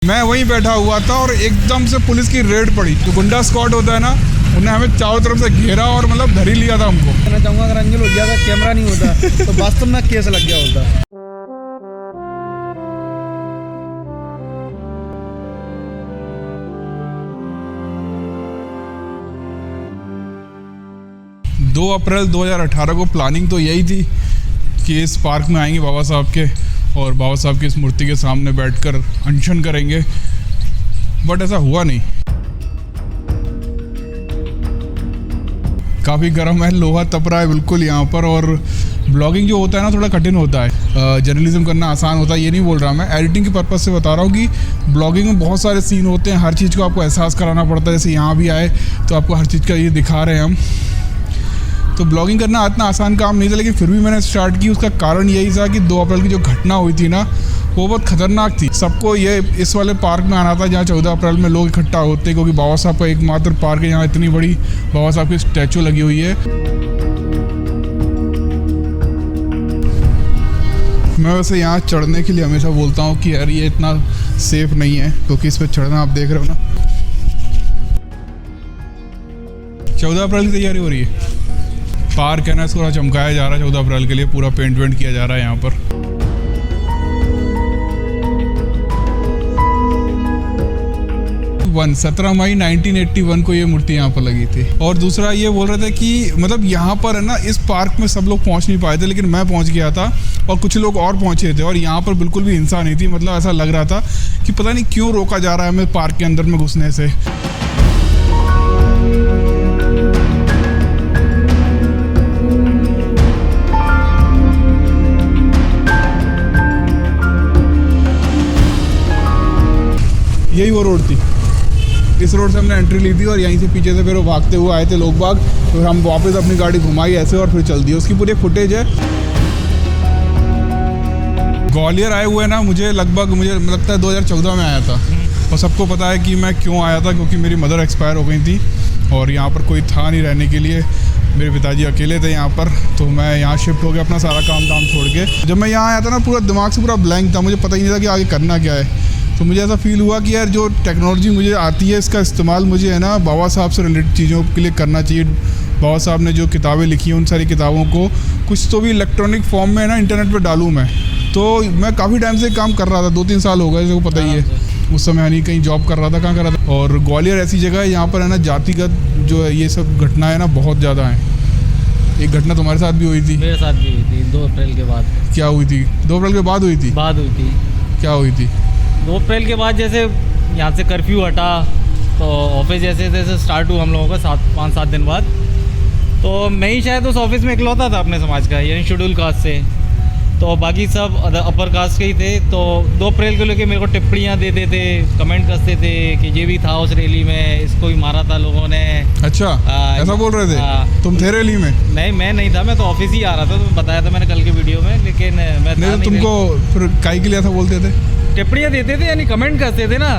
मैं वहीं बैठा हुआ था और एकदम से पुलिस की रेड पड़ी। जो गुंडा स्क्वाड होता है ना, उन्हें हमें चारों तरफ से घेरा और मतलब धर ही लिया था हमको। कहना चाहूँगा अगर अंजल हो जाएगा कैमरा नहीं होता तो वास्तव में केस लग गया होता। दो अप्रैल 2018 को प्लानिंग तो यही थी कि इस पार्क में आएंगे बाबा साहब के और बाबा साहब की इस मूर्ति के सामने बैठकर अनशन करेंगे, बट ऐसा हुआ नहीं। काफ़ी गर्म है, लोहा तप रहा है बिल्कुल यहाँ पर। और ब्लॉगिंग जो होता है ना, थोड़ा कठिन होता है। जर्नलिज्म करना आसान होता है ये नहीं बोल रहा मैं, एडिटिंग के पर्पज़ से बता रहा हूँ कि ब्लॉगिंग में बहुत सारे सीन होते हैं, हर चीज़ को आपको एहसास कराना पड़ता है। जैसे यहाँ भी आए तो आपको हर चीज़ का ये दिखा रहे हैं हम। तो ब्लॉगिंग करना इतना आसान काम नहीं था, लेकिन फिर भी मैंने स्टार्ट की। उसका कारण यही था कि 2 अप्रैल की जो घटना हुई थी ना, वो बहुत ख़तरनाक थी। सबको ये इस वाले पार्क में आना था जहाँ 14 अप्रैल में लोग इकट्ठा होते हैं, क्योंकि बाबा साहब का एकमात्र पार्क है यहाँ इतनी बड़ी बाबा साहब की स्टैचू लगी हुई है। मैं वैसे यहाँ चढ़ने के लिए हमेशा बोलता हूँ कि यार ये इतना सेफ नहीं है, क्योंकि इस पर चढ़ना आप देख रहे हो ना। 14 अप्रैल की तैयारी हो रही है, पार्क है ना, इसको थोड़ा चमकाया जा रहा है 14 अप्रैल के लिए, पूरा पेंट वेंट किया जा रहा है यहाँ पर। वन 17 मई 1981 को ये मूर्ति यहाँ पर लगी थी। और दूसरा ये बोल रहे थे कि मतलब यहाँ पर है ना, इस पार्क में सब लोग पहुँच नहीं पाए थे, लेकिन मैं पहुँच गया था और कुछ लोग और पहुँचे थे। और यहाँ पर बिल्कुल भी हिंसा नहीं थी, मतलब ऐसा लग रहा था कि पता नहीं क्यों रोका जा रहा है हमें पार्क के अंदर में घुसने से। यही वो रोड थी, इस रोड से हमने एंट्री ली थी और यहीं से पीछे से फिर वो भागते हुए आए थे लोग बाग। फिर हम वापस अपनी गाड़ी घुमाई ऐसे और फिर चल दी। उसकी पूरी फुटेज है। ग्वालियर आए हुए ना, मुझे लगता है 2014 में आया था। और सबको पता है कि मैं क्यों आया था, क्योंकि मेरी मदर एक्सपायर हो गई थी और यहाँ पर कोई था नहीं रहने के लिए। मेरे पिताजी अकेले थे यहाँ पर, तो मैं यहाँ शिफ्ट हो गया अपना सारा काम धाम छोड़ के। जब मैं यहाँ आया था ना, पूरा दिमाग से पूरा ब्लैंक था, मुझे पता ही नहीं था कि आगे करना क्या है। तो मुझे ऐसा फील हुआ कि यार जो टेक्नोलॉजी मुझे आती है, इसका इस्तेमाल मुझे है ना बाबा साहब से रिलेटेड चीज़ों के लिए करना चाहिए। बाबा साहब ने जो किताबें लिखी हैं, उन सारी किताबों को कुछ तो भी इलेक्ट्रॉनिक फॉर्म में ना इंटरनेट पे डालूँ मैं। तो मैं काफ़ी टाइम से काम कर रहा था, 2-3 साल हो गए, जैसे को पता ही है। उस समय हनी कहीं जॉब कर रहा था, कहाँ कर रहा था। और ग्वालियर ऐसी जगह है यहाँ पर है ना, जातिगत जो है ये सब घटनाएँ ना बहुत ज़्यादा हैं। एक घटना तुम्हारे साथ भी हुई थी। मेरे साथ भी हुई थी 2 अप्रैल के बाद। क्या हुई थी? 2 अप्रैल के बाद हुई थी? बाद हुई थी। क्या हुई थी? 2 अप्रैल के बाद जैसे यहाँ से कर्फ्यू हटा तो ऑफिस जैसे जैसे स्टार्ट हुआ हम लोगों का 5-7 दिन बाद। तो मैं ही शायद उस ऑफिस में इकलौता था अपने समाज का, यानी शेड्यूल कास्ट से। तो बाकी सब अपर कास्ट के ही थे। तो 2 अप्रैल को लेके मेरे को टिप्पणियाँ देते थे, कमेंट करते थे कि ये भी था उस रैली में, इसको भी मारा था लोगों ने। अच्छा, ऐसा बोल रहे थे? तुम थे रैली में? नहीं, मैं नहीं था, मैं तो ऑफिस ही आ रहा था। तो बताया था मैंने कल के वीडियो में, लेकिन मैं नहीं। तो तुमको फिर काहे के लिए ऐसा बोलते थे? टिप्पणियाँ देते थे, यानी कमेंट करते थे ना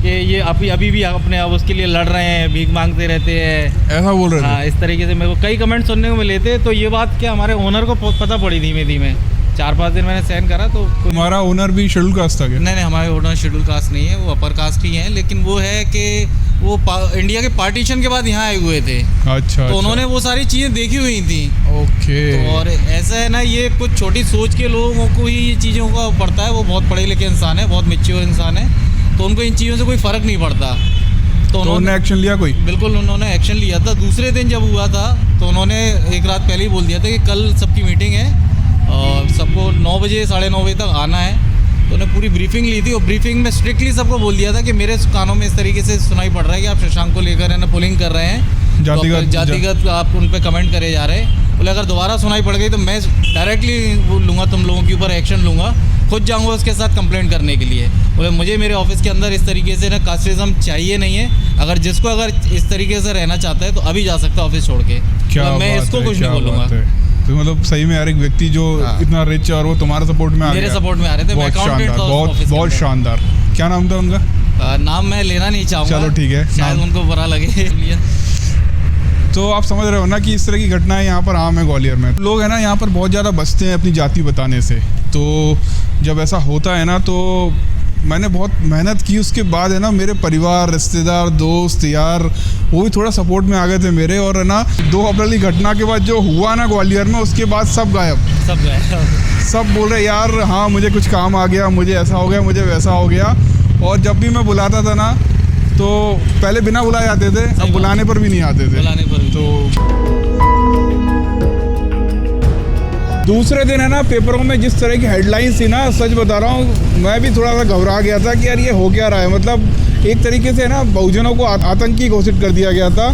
कि ये अभी भी अपने अब उसके लिए लड़ रहे हैं, भीख मांगते रहते हैं, ऐसा बोल रहे थे? हाँ, इस तरीके से मेरे को कई कमेंट सुनने को मिले थे। तो ये बात क्या हमारे ओनर को पता पड़ी धीमे धीमे। 4-5 दिन मैंने सहन करा। तो तुम्हारा ओनर भी शेड्यूल कास्ट था क्या? नहीं, हमारे ओनर शेड्यूल कास्ट नहीं है, वो अपर कास्ट ही है। लेकिन वो है कि वो इंडिया के पार्टीशन के बाद यहाँ आए हुए थे। अच्छा। तो उन्होंने वो सारी चीज़ें देखी हुई थी। ओके। तो और ऐसा है ना, ये कुछ छोटी सोच के लोगों को ही ये चीज़ों का पड़ता है। वो बहुत पढ़े लिखे इंसान है, बहुत मैच्योर इंसान है, तो उनको इन चीज़ों से कोई फ़र्क नहीं पड़ता। तो उन्होंने एक्शन लिया कोई? बिल्कुल, उन्होंने एक्शन लिया था। दूसरे दिन जब हुआ था तो उन्होंने एक रात पहले ही बोल दिया था कि कल सबकी मीटिंग है और सबको 9 बजे 9:30 बजे तक आना है। तो उन्होंने पूरी ब्रीफिंग ली थी और ब्रीफिंग में स्ट्रिक्टली सबको बोल दिया था कि मेरे कानों में इस तरीके से सुनाई पड़ रहा है कि आप शशांक को लेकर है ना पुलिंग कर रहे हैं, जातिगत आप उन पर कमेंट करे जा रहे हैं। बोले अगर दोबारा सुनाई पड़ गई तो मैं डायरेक्टली लूँगा, तुम लोगों के ऊपर एक्शन लूँगा, खुद जाऊँगा उसके साथ कंप्लेंट करने के लिए। बोले मुझे मेरे ऑफिस के अंदर इस तरीके से ना कास्टिज्म चाहिए नहीं है। अगर जिसको अगर इस तरीके से रहना चाहता है तो अभी जा सकता है ऑफिस छोड़ के। मैं इसको कुछ नहीं बोलूँगा। तो मतलब सही में यार एक व्यक्ति जो इतना रिच है और वो तुम्हारे सपोर्ट में आ गया। मेरे सपोर्ट में आ रहे थे। बहुत शानदार, बहुत शानदार। क्या नाम था उनका? नाम मैं लेना नहीं चाहूँगा। चलो ठीक है, शायद उनको बुरा लगे। तो आप समझ रहे हो ना कि इस तरह की घटनाएं यहाँ पर आम है ग्वालियर में। लोग है ना यहाँ पर बहुत ज़्यादा बचते हैं अपनी जाति बताने से। तो जब ऐसा होता है ना, तो मैंने बहुत मेहनत की, उसके बाद है ना मेरे परिवार, रिश्तेदार, दोस्त, यार वो भी थोड़ा सपोर्ट में आ गए थे मेरे। और है ना 2 अप्रैल की घटना के बाद जो हुआ ना ग्वालियर में, उसके बाद सब गायब। सब बोल रहे यार हाँ मुझे कुछ काम आ गया, मुझे ऐसा हो गया, मुझे वैसा हो गया। और जब भी मैं बुलाता था ना तो पहले बिना बुलाए आते थे, अब बुलाने पर भी नहीं आते थे। तो दूसरे दिन है ना पेपरों में जिस तरह की हेडलाइंस थी ना, सच बता रहा हूँ मैं भी थोड़ा सा घबरा गया था कि यार ये हो क्या रहा है। मतलब एक तरीके से ना बहुजनों को आतंकी घोषित कर दिया गया था।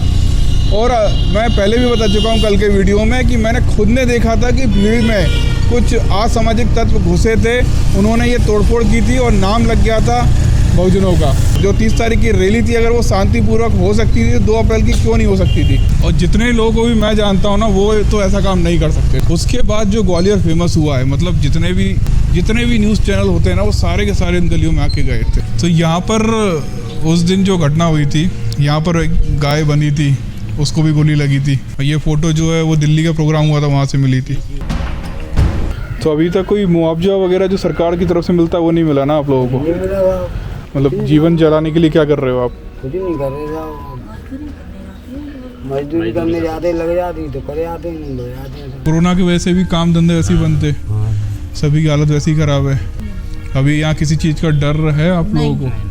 और मैं पहले भी बता चुका हूँ कल के वीडियो में कि मैंने खुद ने देखा था कि भीड़ में कुछ असामाजिक तत्व घुसे थे, उन्होंने ये तोड़फोड़ की थी और नाम लग गया था बहुजनों का। जो 30 तारीख की रैली थी, अगर वो शांतिपूर्वक हो सकती थी तो 2 अप्रैल की क्यों नहीं हो सकती थी। और जितने लोगों को भी मैं जानता हूँ ना, वो तो ऐसा काम नहीं कर सकते। उसके बाद जो ग्वालियर फेमस हुआ है, मतलब जितने भी न्यूज़ चैनल होते हैं ना, वो सारे के सारे इन गलियों में आके गए थे। तो यहाँ पर उस दिन जो घटना हुई थी, यहाँ पर एक गाय बनी थी, उसको भी गोली लगी थी। और ये फ़ोटो जो है वो दिल्ली का प्रोग्राम हुआ था, वहाँ से मिली थी। तो अभी तक कोई मुआवजा वगैरह जो सरकार की तरफ से मिलता है वो नहीं मिला ना आप लोगों को? मतलब जीवन चलाने के लिए क्या कर रहे हो आप? कुछ नहीं कर रहे हो, मजदूरी करने जाते लग जाती तो करे आते नहीं लग जाते। कोरोना की वजह से भी काम धंधे वैसे ही बनते, सभी की हालत वैसी ही खराब है। अभी यहाँ किसी चीज़ का डर है आप लोगों को?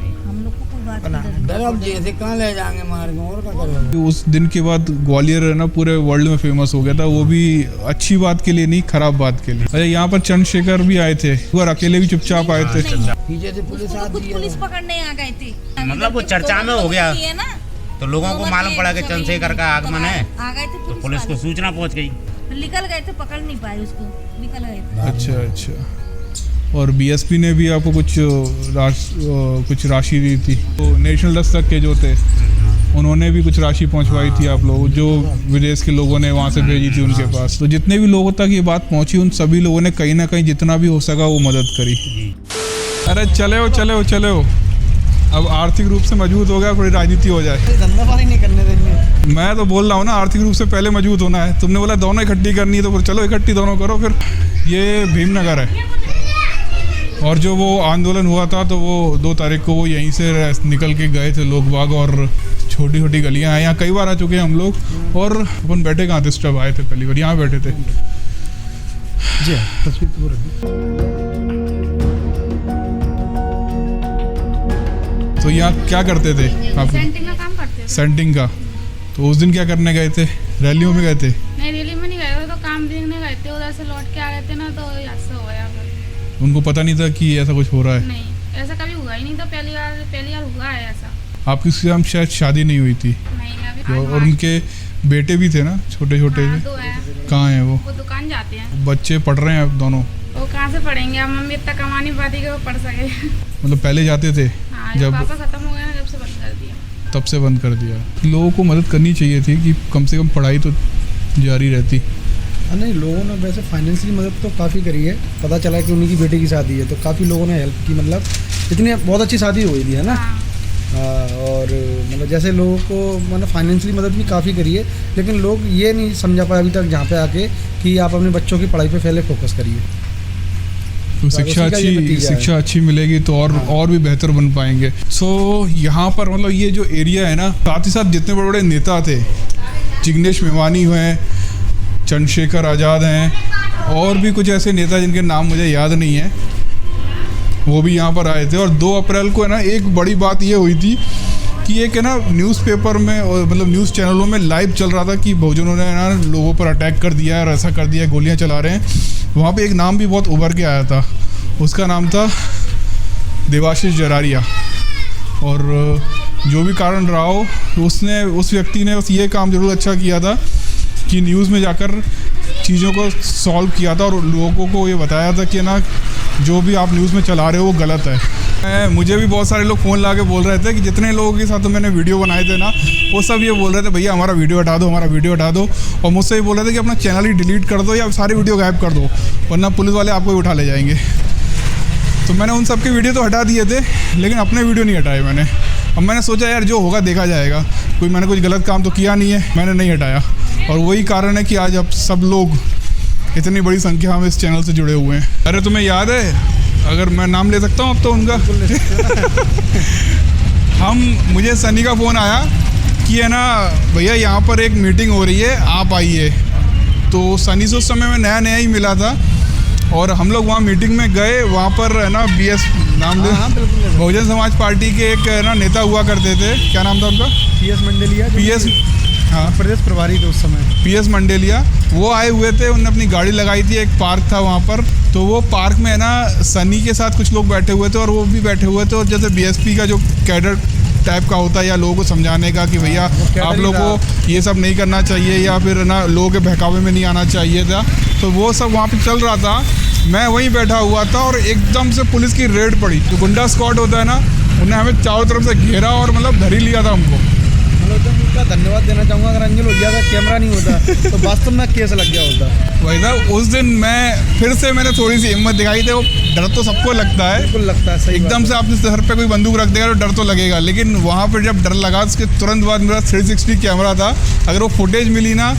डर अब जैसे कहाँ ले जाएंगे मार के, और क्या करेंगे। उस दिन के बाद ग्वालियर है ना पूरे वर्ल्ड में फेमस हो गया था, वो भी अच्छी बात के लिए नहीं, खराब बात के लिए। अच्छा यहाँ पर चंद्रशेखर भी आए थे, वो अकेले भी चुपचाप आए थे। पीछे से पुलिस आती है, पुलिस पकड़ने आ गए थे। मतलब वो चर्चा में हो गया तो लोगों को मालूम पड़ा कि चंद्रशेखर का आगमन है, आ गए थे तो पुलिस को सूचना पहुंच गई। निकल गए थे, पकड़ नहीं पाए उसको, निकल गए थे। अच्छा। और बीएसपी ने भी आपको कुछ राशि दी थी। तो नेशनल दस्तक के जो थे उन्होंने भी कुछ राशि पहुंचवाई थी आप लोग, जो विदेश के लोगों ने वहां से भेजी थी उनके पास। तो जितने भी लोगों तक ये बात पहुंची, उन सभी लोगों ने कहीं ना कहीं जितना भी हो सका वो मदद करी। अरे चले हो अब आर्थिक रूप से मजबूत हो गया, थोड़ी राजनीति हो जाए। धंधा पानी नहीं करने देंगे। मैं तो बोल रहा हूँ ना, आर्थिक रूप से पहले मजबूत होना है। तुमने बोला दोनों इकट्ठी करनी है, तो फिर चलो इकट्ठी दोनों करो। फिर ये भीमनगर है, और जो वो आंदोलन हुआ था तो वो 2 तारीख को वो यहीं से निकल के गए थे लोग बाग। और छोटी छोटी गलियाँ हैं, यहाँ कई बार आ चुके हैं हम लोग। और अपन बैठे कहाँ थे, स्टब आए थे पहली बार, यहाँ बैठे थे जी। तस्वीर तो यहाँ क्या करते थे आप? सेंटिंग का काम करते थे। सेंटिंग का। तो उस दिन क्या करने गए थे? रैलियों में गए थे? नहीं, रैली में नहीं गए थे, तो काम देखने गए थे। उधर से लौट के आ रहे थे ना, तो ऐसा हो गया। उनको पता नहीं था कि ऐसा कुछ हो रहा है? नहीं, ऐसा कभी हुआ ही नहीं था। पहली बार हुआ है ऐसा। आपकी उसके शायद शादी नहीं हुई थी? नहीं, अभी और उनके बेटे भी थे ना, छोटे छोटे? हाँ, 2 हैं। कहाँ हैं वो? दुकान जाते हैं। बच्चे पढ़ रहे हैं अब दोनों? वो कहाँ से पढ़ेंगे, अब मम्मी इतना कमा नहीं पाती कि वो पढ़ सके। मतलब पहले जाते थे? हाँ, जब पापा खत्म हो गया जब से बंद कर दिया। तब से बंद कर दिया। लोगों को मदद करनी चाहिए थी कि कम से कम पढ़ाई तो जारी रहती। नहीं, लोगों ने वैसे फाइनेंशियली मदद तो काफ़ी करी है। पता चला कि उन्हीं की बेटे की शादी है तो काफ़ी लोगों ने हेल्प की। मतलब इतनी बहुत अच्छी शादी हुई थी, है ना। और मतलब जैसे लोगों को मतलब फाइनेंशियली मदद भी काफ़ी करी है, लेकिन लोग ये नहीं समझा पाए अभी तक जहाँ पे आके कि आप अपने बच्चों की पढ़ाई पे पहले फोकस करिए। तो शिक्षा अच्छी मिलेगी तो और भी बेहतर बन पाएंगे। सो यहाँ पर मतलब ये जो एरिया है ना, साथ ही साथ जितने बड़े बड़े नेता थे, जिग्नेश मेवानी हुए, चंद्रशेखर आज़ाद हैं, और भी कुछ ऐसे नेता जिनके नाम मुझे याद नहीं है, वो भी यहाँ पर आए थे। और 2 अप्रैल को है ना एक बड़ी बात ये हुई थी कि एक है ना न्यूज़पेपर में और मतलब न्यूज़ चैनलों में लाइव चल रहा था कि बहुजनों ने ना लोगों पर अटैक कर दिया है और ऐसा कर दिया है, गोलियाँ चला रहे हैं। वहाँ पे एक नाम भी बहुत उभर के आया था, उसका नाम था देवाशीष जरारिया। और जो भी कारण रहा हो, उस व्यक्ति ने बस ये काम जरूर अच्छा किया था कि न्यूज़ में जाकर चीज़ों को सॉल्व किया था और लोगों को ये बताया था कि ना जो भी आप न्यूज़ में चला रहे हो वो गलत है। मुझे भी बहुत सारे लोग फ़ोन ला के बोल रहे थे कि जितने लोगों के साथ तो मैंने वीडियो बनाए थे ना, वो सब ये बोल रहे थे भैया हमारा वीडियो हटा दो, हमारा वीडियो हटा दो। और मुझसे ये बोल रहे थे कि अपना चैनल ही डिलीट कर दो या सारी वीडियो गायब कर दो, वरना पुलिस वाले आपको ही उठा ले जाएंगे। तो मैंने उन सब के वीडियो तो हटा दिए थे, लेकिन अपने वीडियो नहीं हटाए मैंने। अब मैंने सोचा यार जो होगा देखा जाएगा, मैंने कुछ गलत काम तो किया नहीं है, मैंने नहीं हटाया। और वही कारण है कि आज अब सब लोग इतनी बड़ी संख्या में इस चैनल से जुड़े हुए हैं। अरे तुम्हें याद है अगर मैं नाम ले सकता हूँ अब तो उनका मुझे सनी का फ़ोन आया कि है ना भैया यहाँ पर एक मीटिंग हो रही है, आप आइए। तो सनी से उस समय में नया नया ही मिला था और हम लोग वहाँ मीटिंग में गए। वहाँ पर है ना BS नाम ले, बहुजन समाज पार्टी के एक है ना नेता हुआ करते थे, क्या नाम था उनका? PS मंडेलिया, PS, हाँ, प्रदेश प्रभारी थे उस समय। PS मंडेलिया, वो आए हुए थे। उन्होंने अपनी गाड़ी लगाई थी, एक पार्क था वहाँ पर। तो वो पार्क में है ना सनी के साथ कुछ लोग बैठे हुए थे और वो भी बैठे हुए थे। और जैसे BSP का जो कैडर टाइप का होता है या लोगों को समझाने का कि भैया आप लोगों को ये सब नहीं करना चाहिए या फिर ना लोगों के बहकावे में नहीं आना चाहिए था, तो वो सब वहाँ पे चल रहा था। मैं वहीं बैठा हुआ था और एकदम से पुलिस की रेड पड़ी। जो गुंडा स्क्वाड होता है ना, उन्हें हमें चारों तरफ से घेरा और मतलब धर ही लिया था हमको। उनका धन्यवाद देना चाहूँगा, अगर अंजल हो गया था, कैमरा नहीं होता तो वास्तव में केस लग गया होता। वही था, उस दिन मैंने थोड़ी सी हिम्मत दिखाई थी। वो डर तो सबको लगता है, बिल्कुल लगता है, सही एकदम से आपने सर पे कोई बंदूक रख देगा तो डर तो लगेगा। लेकिन वहाँ पर जब डर लगा, उसके तुरंत बाद मेरा 360 कैमरा था। अगर वो फुटेज मिली ना,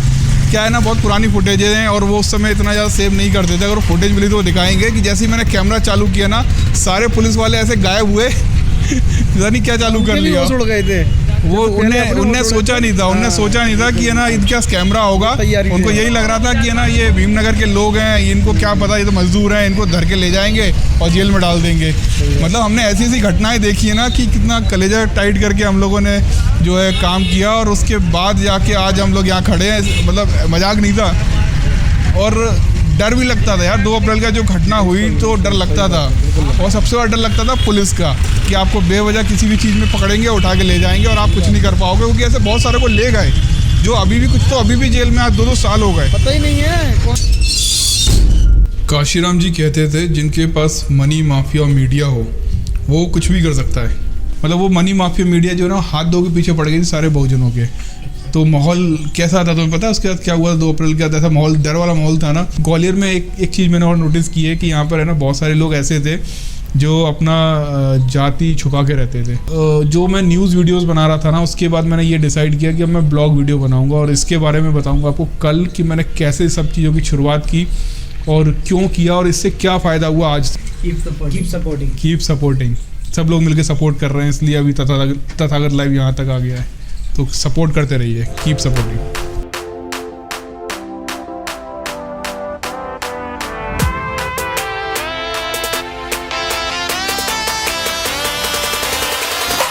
क्या है ना, बहुत पुरानी फुटेज हैं और वो उस समय इतना ज़्यादा सेव नहीं करते थे। अगर वो फुटेज मिली तो वो दिखाएंगे कि जैसे ही मैंने कैमरा चालू किया ना, सारे पुलिस वाले ऐसे गायब हुए पता नहीं क्या चालू कर लिया। उड़ गए थे वो उनने सोचा नहीं था, उनने सोचा नहीं था कि है ना इनके पास कैमरा होगा। उनको यही लग रहा था कि है ना ये भीमनगर के लोग हैं, इनको क्या पता, ये तो मजदूर हैं, इनको धर के ले जाएंगे और जेल में डाल देंगे। मतलब हमने ऐसी ऐसी घटनाएं देखी है ना कि कितना कलेजा टाइट करके हम लोगों ने जो है काम किया और उसके बाद जाके आज हम लोग यहाँ खड़े हैं। मतलब मजाक नहीं था और डर भी लगता था यार। 2 अप्रैल का जो घटना हुई तो डर लगता था और सबसे बड़ा डर लगता था पुलिस का कि आपको बेवजह किसी भी चीज़ में पकड़ेंगे, उठा के ले जाएंगे और आप कुछ नहीं कर पाओगे। क्योंकि ऐसे बहुत सारे को ले गए जो अभी भी जेल में आज 2-2 साल हो गए, पता ही नहीं है। काशीराम जी कहते थे जिनके पास मनी माफिया और मीडिया हो वो कुछ भी कर सकता है। मतलब वो मनी माफिया मीडिया जो है ना हाथ धो के पीछे पड़ गई थी सारे बहुजनों के। तो माहौल कैसा था तुम्हें पता है? उसके बाद क्या हुआ 2 अप्रैल का ऐसा माहौल, डर वाला माहौल था ना। ग्वालियर में एक चीज़ मैंने और नोटिस की है कि यहाँ पर है ना बहुत सारे लोग ऐसे थे जो अपना जाति छुपा के रहते थे। जो मैं न्यूज़ वीडियोस बना रहा था ना, उसके बाद मैंने ये डिसाइड किया कि अब मैं ब्लॉग वीडियो बनाऊंगा और इसके बारे में बताऊंगा आपको कल कि मैंने कैसे सब चीज़ों की शुरुआत की और क्यों किया और इससे क्या फ़ायदा हुआ आज। Keep supporting. सब लोग मिलकर सपोर्ट कर रहे हैं, इसलिए अभी तथागत लाइव यहाँ तक आ गया है। तो सपोर्ट करते रहिए, कीप सपोर्टिंग।